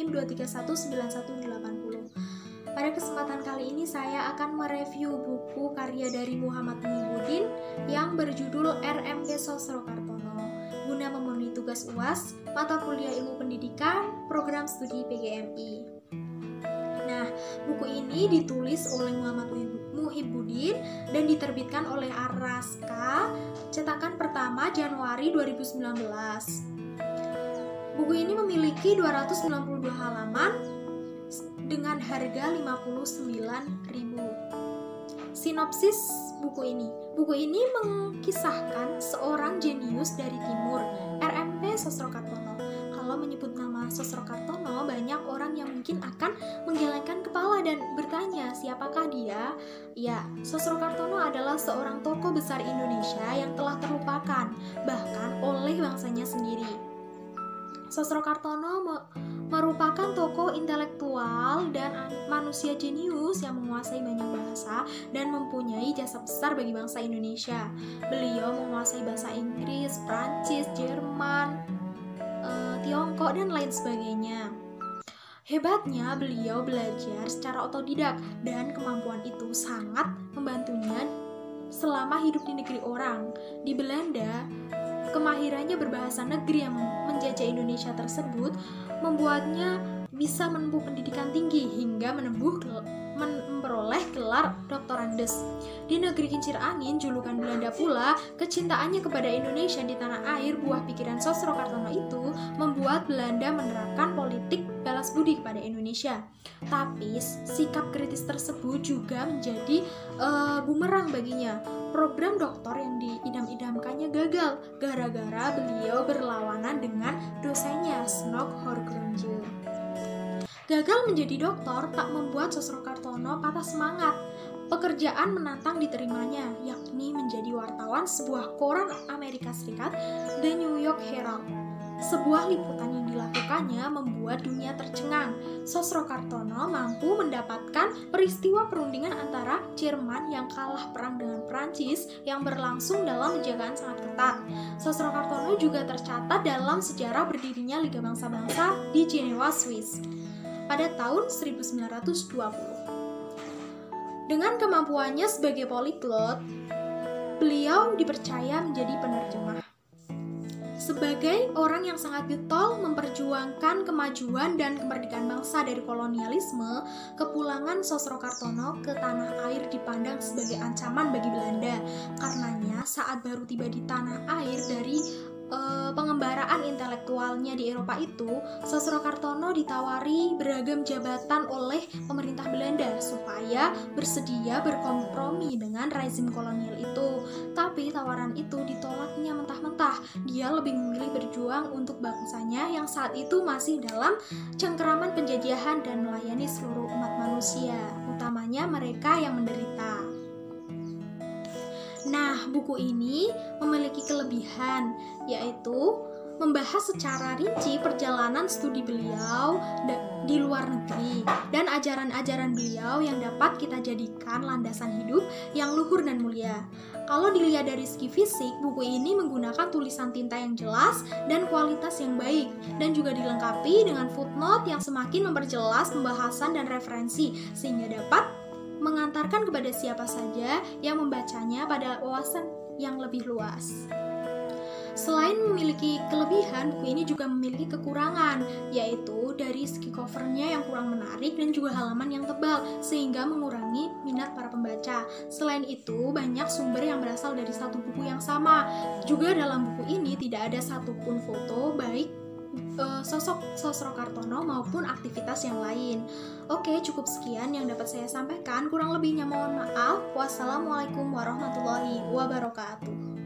NIM 2319180. Pada kesempatan kali ini saya akan mereview buku karya dari Muhammad Muhibbuddin yang berjudul RMP Sosrokartono guna memenuhi tugas UAS mata kuliah Ilmu Pendidikan Program Studi PGMI. Nah, buku ini ditulis oleh Muhammad Muhibbuddin dan diterbitkan oleh Araska, cetakan pertama Januari 2019. Buku ini memiliki 292 halaman dengan harga 59.000. Sinopsis buku ini. Buku ini mengkisahkan seorang jenius dari timur, RMP Sosrokartono. Kalau menyebut nama Sosrokartono, banyak orang yang mungkin akan menggelengkan kepala dan bertanya, siapakah dia? Ya, Sosrokartono adalah seorang tokoh besar Indonesia yang telah terlupakan, bahkan oleh bangsanya sendiri. Sosrokartono merupakan tokoh intelektual dan manusia jenius yang menguasai banyak bahasa dan mempunyai jasa besar bagi bangsa Indonesia. Beliau menguasai bahasa Inggris, Prancis, Jerman, Tiongkok, dan lain sebagainya. Hebatnya, beliau belajar secara otodidak dan kemampuan itu sangat membantunya selama hidup di negeri orang. Di Belanda, kemahirannya berbahasa negeri yang menjajah Indonesia tersebut membuatnya bisa menempuh pendidikan tinggi hingga memperoleh gelar doktorandes. Di negeri kincir angin, julukan Belanda pula, kecintaannya kepada Indonesia di tanah air buah pikiran Sosrokartono itu membuat Belanda menerapkan politik balas budi kepada Indonesia. Tapi sikap kritis tersebut juga menjadi bumerang baginya. Program doktor yang diidam-idamkannya gagal gara-gara beliau berlawanan dengan dosennya Snog Horgronje. Gagal menjadi doktor tak membuat Sosrokartono patah semangat. Pekerjaan menantang diterimanya, yakni menjadi wartawan sebuah koran Amerika Serikat, The New York Herald. Sebuah liputan yang dilakukannya membuat dunia tercengang. Sosrokartono mampu mendapatkan peristiwa perundingan antara Jerman yang kalah perang dengan Prancis yang berlangsung dalam penjagaan sangat ketat. Sosrokartono juga tercatat dalam sejarah berdirinya Liga Bangsa-Bangsa di Jenewa, Swiss pada tahun 1920. Dengan kemampuannya sebagai poliglot, beliau dipercaya menjadi penerjemah. Sebagai orang yang sangat getol memperjuangkan kemajuan dan kemerdekaan bangsa dari kolonialisme, kepulangan Sosrokartono ke tanah air dipandang sebagai ancaman bagi Belanda. Karenanya, saat baru tiba di tanah air dari pengembaraan intelektualnya di Eropa itu, Sosrokartono ditawari beragam jabatan oleh pemerintah Belanda supaya bersedia berkompromi dengan rezim kolonial itu. Tapi tawaran itu ditolaknya mentah-mentah. Dia lebih memilih berjuang untuk bangsanya yang saat itu masih dalam cengkeraman penjajahan dan melayani seluruh umat manusia, utamanya mereka yang menderita. Nah, buku ini memiliki kelebihan, yaitu membahas secara rinci perjalanan studi beliau di luar negeri dan ajaran-ajaran beliau yang dapat kita jadikan landasan hidup yang luhur dan mulia. Kalau dilihat dari segi fisik, buku ini menggunakan tulisan tinta yang jelas dan kualitas yang baik, dan juga dilengkapi dengan footnote yang semakin memperjelas pembahasan dan referensi, sehingga dapat mengantarkan kepada siapa saja yang membacanya pada wawasan yang lebih luas. Selain memiliki kelebihan, buku ini juga memiliki kekurangan, yaitu dari segi covernya yang kurang menarik dan juga halaman yang tebal, sehingga mengurangi minat para pembaca. Selain itu, banyak sumber yang berasal dari satu buku yang sama. Juga dalam buku ini tidak ada satupun foto, baik sosok Sosrokartono maupun aktivitas yang lain. Oke, cukup sekian yang dapat saya sampaikan. Kurang lebihnya mohon maaf. Wassalamualaikum warahmatullahi wabarakatuh.